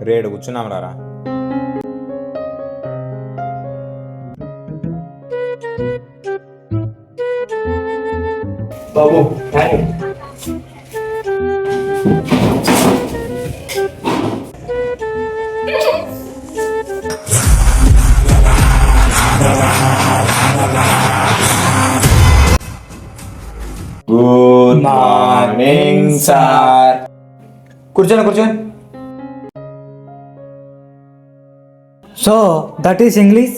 రేడు కూర్చున్నాం రా. బాబు గుడ్ మార్నింగ్ సార్. కూర్చోండి. So that is English.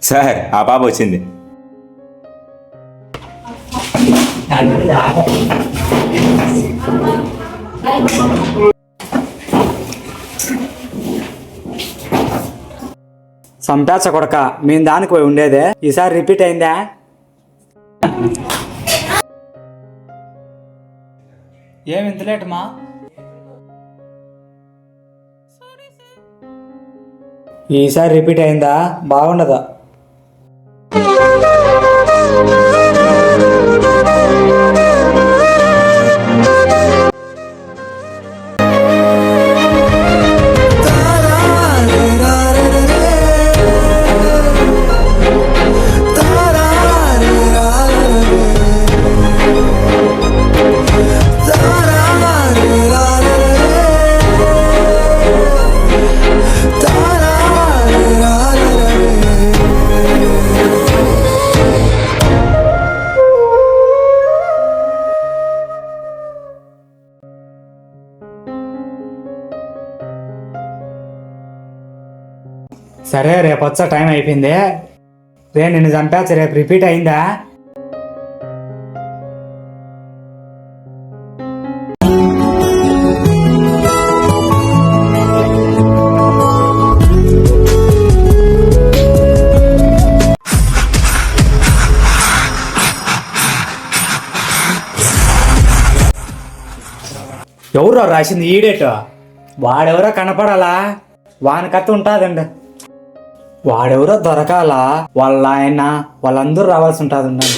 Sir ఆ పాప వచ్చింది. సంపేచ కొడక మేము దానికి పోయి ఉండేదే, ఈసారి రిపీట్ అయిందా? ఏమి ఇంత లేటమా? ఈసారి రిపీట్ అయిందా? బాగుండదా? సరే రేపు వచ్చా, టైం అయిపోయింది. నిన్ను చంపేచ్చ, రేపు రిపీట్ అయిందా? ఎవరో రాసింది ఈడేట? వాడెవరో కనపడాలా? వాని కథ ఉంటుందండి. వాడెవరో దొరకాలా? వాళ్ళ ఆయన వాళ్ళందరూ రావాల్సి ఉంటుంది. ఉండండి.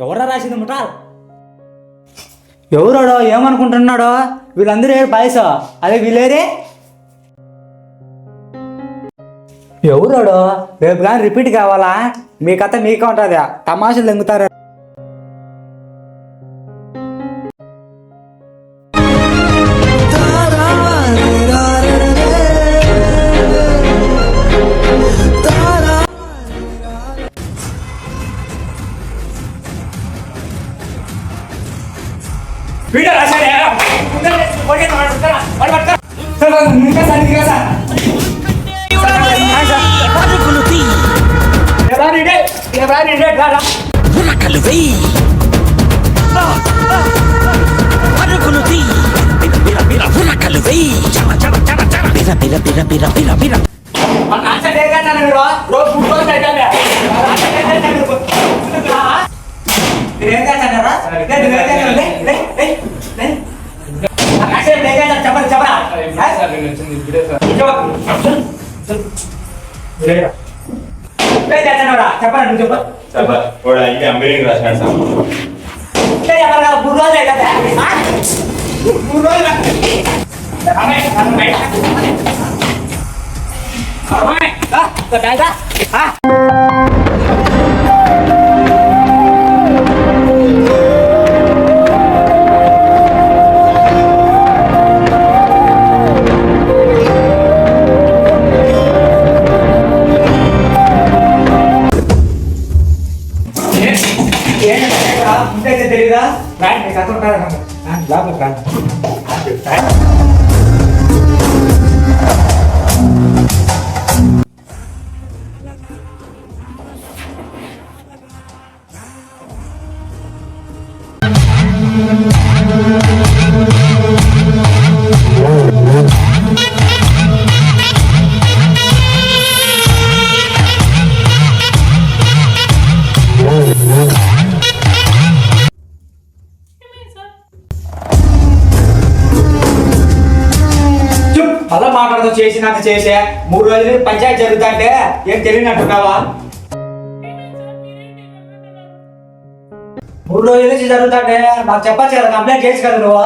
ఎవరా రాసింది ముఠాల్? ఎవరాడో ఏమనుకుంటున్నాడో? వీళ్ళందరూ పాయసా, అదే వీళ్ళేరే. ఎవరాడో? రేపు కానీ రిపీట్ కావాలా? మీ కథ మీకే ఉంటుంది. తమాషలు దెంగుతారు. తెలీదా? మాట్లాడుతూ చేసినాక చేసే 3 రోజులు పంచాయతీ జరుగుతుంటే ఏం తెలియనట్టున్నావా? 3 రోజుల నుంచి జరుగుతుంటే మాకు చెప్పచ్చు కదా, కంప్లైంట్ చేసి కదా నువ్వు.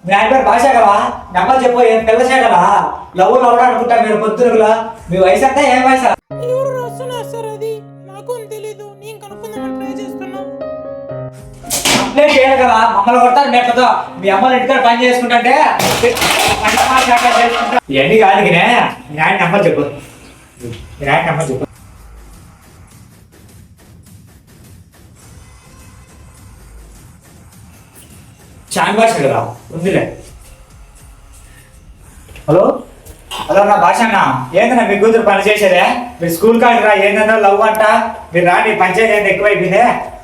మీ ఆయన పేరు భాష కదా, నెంబర్ చెప్పు. ఏం పిల్లసే కదా, లవ్ లవ్ అనుకుంటా మీరు పొద్దునలా. మీ వయసు అంతా ఏం వయసు? ఎవరు రాస్తున్నారు సార్? అది నాకు తెలీదు, నేను కనుక్కుందామని ట్రై చేస్తున్నా. కంప్లైంట్ చేయాలి కదా, మమ్మల్ని కొడతారు మెట్టతో. మీ అమ్మని ఇంటికాడ పని చేసుకుంటే ఇవన్నీ కాదు. మీ ఆయన నెంబర్ చెప్పు, మీ ఆయన నెంబర్ చెప్పు. చాన్ భాష కదా ఉందిలే. హలో హలో, నా భాష అన్న. ఏందన్నా మీ కూతురు పని చేసేదే? మీరు స్కూల్ కాడికి రా. ఏందన్నా లవ్ అంట, మీరు రాని. పంచాయతీ ఏంటి ఎక్కువైపోయిందే,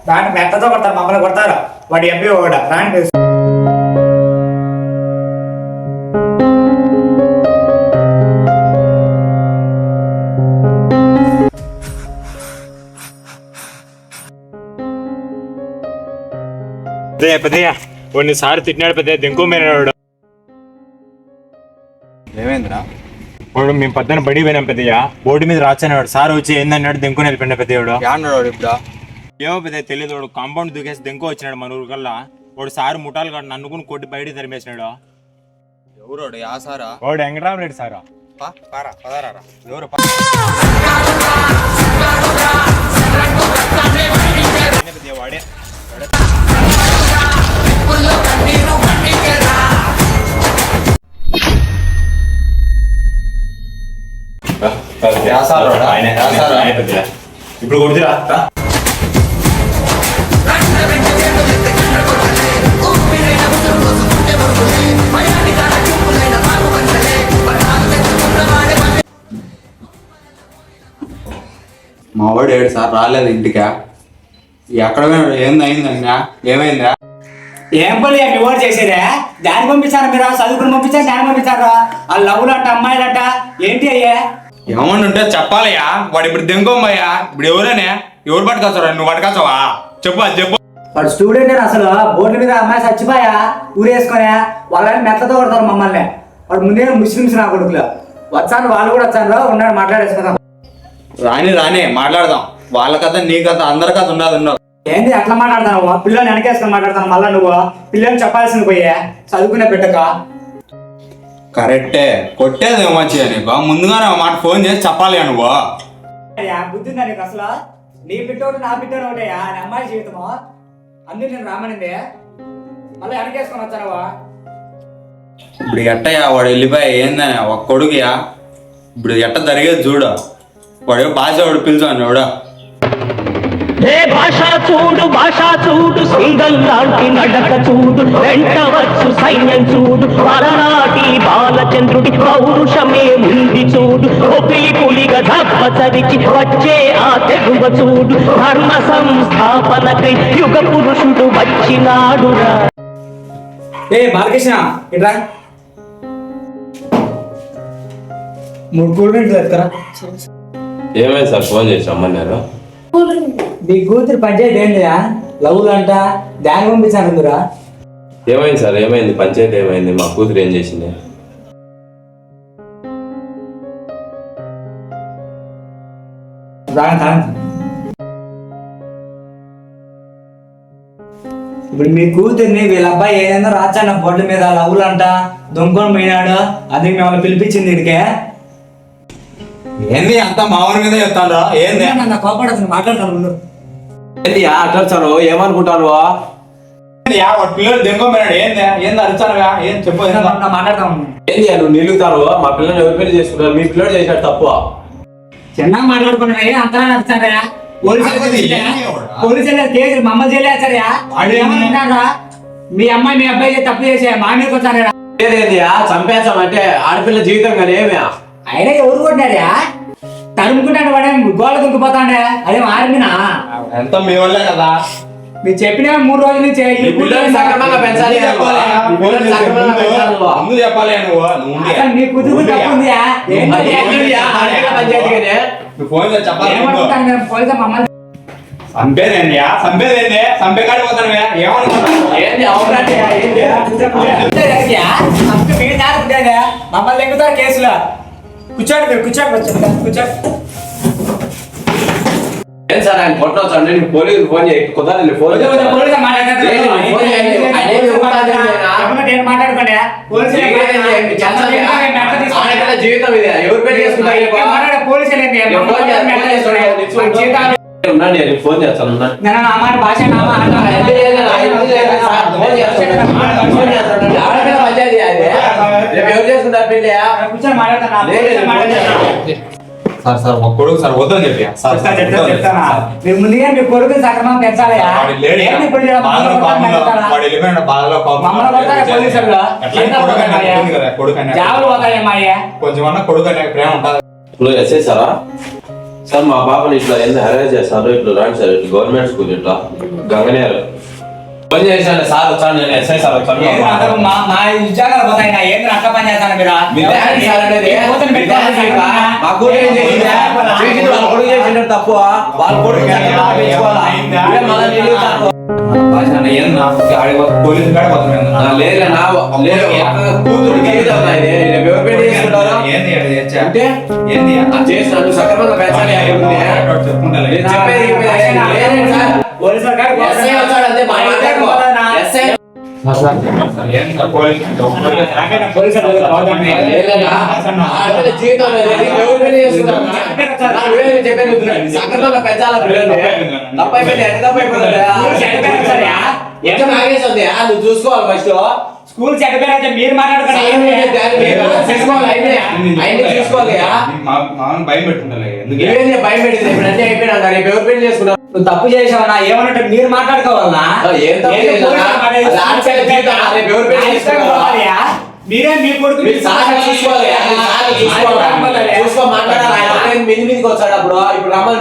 దాన్ని మెత్తతో కొడతారు, మమ్మల్ని కొడతారు. వాడి ఎంపీ కూడా రాని. మీరు పెద్దయ్య వాడిని సార్ తిట్టినాడు పెద్దయ్య, దెంకు మేనాడు. ఏమైందిరా? వాడు మేము పద్దన బడి పోయినాం పెద్దయ్య, బోర్డు మీద రాచాడు. సార్ వచ్చి ఏందన్నాడు, దెంకు వెళ్ళిపోయినా పెద్దయ్యాడు. యాన్నాడు ఇప్పుడు? ఏమో పెద్దయ్య తెలియదు. వాడు కాంపౌండ్ దూకేసి దెంకు వచ్చినాడు మన ఊరు కల్లా. వాడు సార్ ముఠాలు కాడు నన్నుకుని కొట్టి బయట తరిమేసినాడు. ఎవరోడు? యా సారా? వాడు వెంకటరామరెడ్డి సారా. పదారా ఎవరు? వాడే ఇప్పుడు కొడుతురా. మా వాడు 7 సార్ రాలేదు ఇంటికా. ఎక్కడ ఏందయిందన్నా? ఏమైందా? ఏం పని మీ వాడు చేసేదే? దాన్ని పంపించారా మీరు? చదువుకుని పంపించారు, దాన్ని పంపించారా? ఆ లవ్లు అంట, అమ్మాయిలంట ఏంటి అయ్యా? ఏమన్నా ఉంటే చెప్పాలయ్యా. వాడు ఇప్పుడు దెంకోమ్మయ్యా. ఇప్పుడు ఎవరనే? ఎవరు పట్టుకొచ్చారా? నువ్వు పట్టుకొచ్చావా? చెప్పు, అది చెప్పు. వాడు స్టూడెంట్ అసలు. బోర్డు మీద అమ్మాయి చచ్చిపోయా ఊరేసుకునే వాళ్ళని మెత్తతో కొడతారు మమ్మల్ని. వాడు ముందే ముస్లిమ్స్ నా కొడుకులు వచ్చాను, వాళ్ళు కూడా వచ్చాను. ఉన్నాడు, మాట్లాడేసుకుందాం. రాని మాట్లాడదాం. వాళ్ళ కథ నీ కథ అందరి కథ ఉండదు. ఏంది అట్లా మాట్లాడతాను? పిల్లల్ని వెనకేసుకొని మాట్లాడతాను. మళ్ళా నువ్వు పిల్లల్ని చెప్పాల్సింది పోయే చదువుకునే బిడ్డక. కరెక్టే, కొట్టేది మంచిగా నీకు. ముందుగానే ఒక మాట ఫోన్ చేసి చెప్పాలి నువ్వు. బుద్ధి ఉందా నీకు అసలు? నీ బిడ్డ ఒకటి, నా బిడ్డ ఒకటేయా? నా అమ్మాయి జీవితము అన్ని నేను రామనిందే, మళ్ళీ వెనకేసుకొని వచ్చానవా? ఇప్పుడు ఎట్టయ్యా వాడు వెళ్ళిపోయా? ఏందని ఒక కొడుకుయా? ఇప్పుడు ఎట్ట జరిగేది చూడు. వాడు భాష వాడు పిలుచాను వాడు. భాష చూడు సింగల్ లాంటి నడక చూడు, వెంటవచ్చు సైన్యం చూడు, పలనాటి బాలచంద్రుడి పౌరుషమే ఉంది చూడు, ఒపిలి పులిగా ధప్పచరిచి వచ్చే ఆ తెగువ చూడు, ధర్మ సంస్థాపనకై యుగ పురుషుడు వచ్చినాడురా. బాలకృష్ణ ఇట్లా 3 కూల్ డ్రింక్స్ ఎత్తుకరా. ఏమైంది సార్ ఫోన్ చేసి రమ్మన్నారు? మీ కూతురు పంచాయతీ ఏంటిదా? లవ్లు అంట, దాన్ని పంపించాను మీరా? ఏమైంది సార్? ఏమైంది? పంచాయతీ ఏమైంది? మా కూతురు ఏం చేసింది? ఇప్పుడు మీ కూతుర్ని వీళ్ళ అబ్బాయి ఏదైనా రాచాను బోర్డు మీద లవ్లు అంట, దొంగకొని పోయినాడు, అది మిమ్మల్ని పిలిపించింది ఇడికే. ఏంది అంతా మామూలు మీద చెప్తాను? ఏంది కోపడుతుంది, మాట్లాడతాను ముందు. ఏంది అట్లా ఏమనుకుంటాను? వాడు పిల్లలు దెంగోమన్నాడు. ఏంది అరిచానుగా? ఏం చెప్పు. మాట్లాడతాం. ఏంది నువ్వు నిలుగుతారు? మా పిల్లల్ని ఎవరి పెళ్లి చేసుకుంటారు? మీ పిల్లడు చేశాడు తప్పు. చిన్నగా మాట్లాడుకున్నాయి అంతలా నడుస్తారా? పోలీసులు కేసులు మమ్మల్ని చేయలేసారా? ఏమనుకుంటారా? మీ అమ్మాయి మీ అబ్బాయి తప్పు చేసే మా మీదకి వచ్చారా? ఏదేది చంపేస్తామంటే ఆడపిల్ల జీవితం కానీ ఏమే? అయినా ఎవరు కొట్టినారా? తరుముకుంటాడు వాడే, గోళ దుంకిపోతాడే. అదే ఆర్మినా? ఎంత మీ వల్లే కదా. మీరు చెప్పిన 3 రోజుల నుంచి సక్రమంగా పెంచాలి. ముందు చెప్పాలి నువ్వు. మీ కుదురు తప్పు ఉందియా? ఫోన్ చేసి చెప్పాలి. పోలీసు మమ్మల్ని సంపేదేంది? సంపేకాడి పోతాను. ఏమనుకుంటున్నా? ఏంది అవసరం? చేసేదే మమ్మల్ని ఎక్కుతారు కేసులో. కూర్చోండి మీరు, కూర్చోండి. ఏం సార్ ఆయన కొట్టవచ్చు అంటే నేను పోలీసు ఫోన్ చేయి కుదరదు ఫోన్ పోలీసులు మాట్లాడుకోండి. జీవితం ఇది ఎవరు పెళ్లి చేసుకుంటారు ఫోన్ చేస్తాను ఎవరు చేసుకుంటారు పెళ్లి సార్ ఒక కొడుకు సార్ వద్దని చెప్పి ముందుగా మీ కొడుకు సక్రమం పెంచాలి. కొంచెం కొడుకు అనే ప్రేమ ఉంటుంది. ఇప్పుడు ఎస్ఐ సారా సార్ మా పాపని ఇట్లా ఎంత హెరాస్ చేస్తారు ఇట్లా రాండి సార్ ఇట్లా గవర్నమెంట్ స్కూల్ ఇట్లా గంగనేరు ఫోన్ చేశాను సార్ వచ్చాను నేను ఎస్ఐ సార్ వచ్చాను మా ఉద్యోగాలు పోతాయి. ఏం అట్లా పని చేస్తాను మీరు? తప్పు వాళ్ళ కొడుకు పోలీసు కాడ చేస్తాను సక్రమంగా పెంచాలి సక్రమంగా పెంచాలి నువ్వు చూసుకోవాలి ఫస్ట్ స్కూల్ చెడిపోయినా మీరు మాట్లాడుకోవాలి. భయం పెట్టుకుంటా భయం పెట్టింది ఇప్పుడు అన్ని అయిపోయినా రేపు ఎవరు పెళ్లి చేసుకున్నావు నువ్వు తప్పు చేసావన్నా ఏమన్నట్టు మీరు మాట్లాడుకోవాలన్నా? మీరే మీ కొడుకు చూసుకోవాలి మాట్లాడాలి మీదికి వచ్చాడు అప్పుడు ఇప్పుడు రమ్మని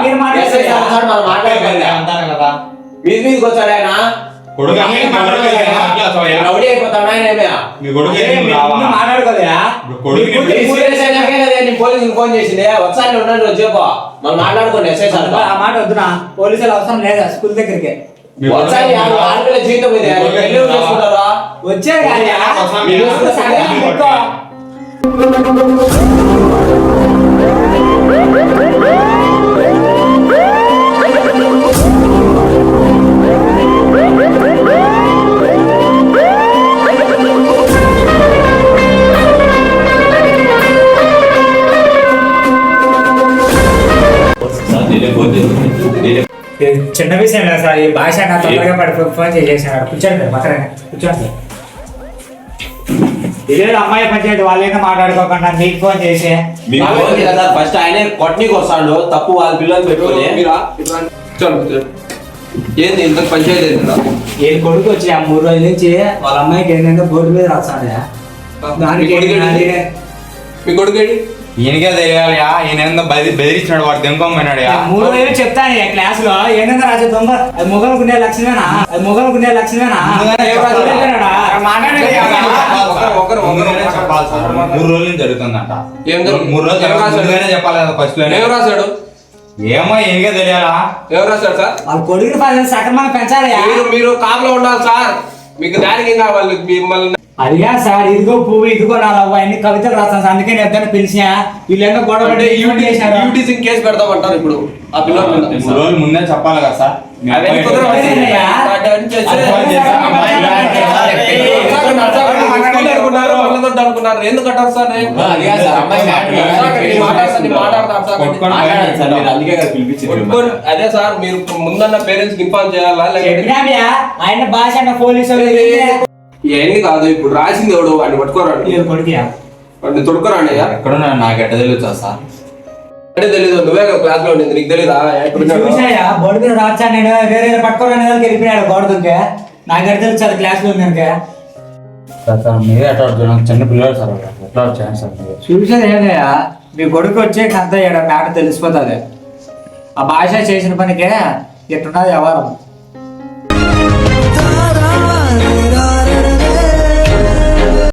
మీరు మాట్లాడుకోవాలి కదా మీదికి వచ్చాడు ఆయన రౌడీ అయిపోతాడు ఆయన పోలీసులు ఫోన్ చేసింది ఒకసారి ఉండండి చెప్పు మనం మాట్లాడుకోండి ఎస్ఐ సార్ ఆ మాట వద్దునా, పోలీసులు అవసరం లేదా స్కూల్ దగ్గరికి ఒకసారి ఆడపిల్ల జీవితం ఇది చేసుకుంటారా వచ్చే చిన్న విషయం లేదు సార్. ఈ భాష నా తొందరగా పడి ఫోన్ చేసేసాడు. కూర్చోండి పక్కన కూర్చోండి. ఇదే అమ్మాయి పంచాయతీ వాళ్ళైనా మాట్లాడుకోకుండా మీకు ఫోన్ చేసి ఫస్ట్ ఆయన కొట్టనీకి వస్తాడు తప్పు వాళ్ళ పిల్లలు పెట్టుకొని ఏంది ఇంత పంచాయతీ ఏ కొడుకు వచ్చి ఆ 3 రోజుల నుంచి వాళ్ళ అమ్మాయికి ఏంటంటే బోర్డు మీద రాస్తాడు. దానికి మీ కొడుకేడి ఈయనకే తెలియాలియా. ఈయన బెదిరించినాడు వాడు దెంకొమ్మన్నాడు. 3 రోజులు చెప్తాను క్లాస్ లో ఏంటంటే రాజు దొంగ అది మొగలుకునే లక్షణమేనా? అది మొగలుకునే లక్షణమేనా? ఒకరు 3 రోజుల నుంచి జరుగుతుందంట. 3 రోజులు చెప్పాలి కదా ఫస్ట్ లో. ఎవరు రాశాడు? ఏమో ఈయనకే తెలియాలా. ఎవరు రాశాడు సార్? వాళ్ళ కొడుకుని 10 సక్రమంగా పెంచాలి. మీరు కాపులో ఉండాలి సార్. మీకు దానికి ఏం కావాలి? మిమ్మల్ని అదిగా సార్ ఇదిగో పువ్వు ఇదిగో నా లవ్వ అన్ని కవితలు రాస్తాను సార్. అందుకే నేను ఎద్దరిని పిలిచిన వీళ్ళేమో గొడవ యూటీసింగ్ కేసు పెడతామంటారు ఇప్పుడు ఆ పిల్లలు 3 రోజులు ముందే చెప్పాలి కదా సార్. అనుకున్నారు ఎందుకు అంటారు సార్? అదే సార్ మీరు ముందన్న పేరెంట్స్ ఇన్ఫార్మ్ చేయాలా? ఆయన భాష పోలీసు ఇవన్నీ కాదు ఇప్పుడు రాసింది ఎవడు వాడిని పట్టుకోరాడు వాడిని తొడుకోరాడు ఎక్కడ నాకు ఎట్ట తెలుసా సార్? అంటే తెలీదు నువ్వే క్లాస్ లో ఉండింది నీకు తెలీదా? చూసాయా బోర్డు మీద రాచాను నేను వేరే పట్టుకోవాలని వెళ్ళిపోయాడు గోడదుకే. నాకు ఎట్ట తెలుసు అది క్లాస్ లో ఉంది మీరే ఎట్లా చిన్న పిల్లలు సార్ ఎట్లా వచ్చాను సార్. చూసేది ఏదయ్యా మీ కొడుకు వచ్చే కంత మ్యాటర్ తెలిసిపోతుంది. ఆ భాష చేసిన పనికే ఎట్టున్నది వ్యవహారం.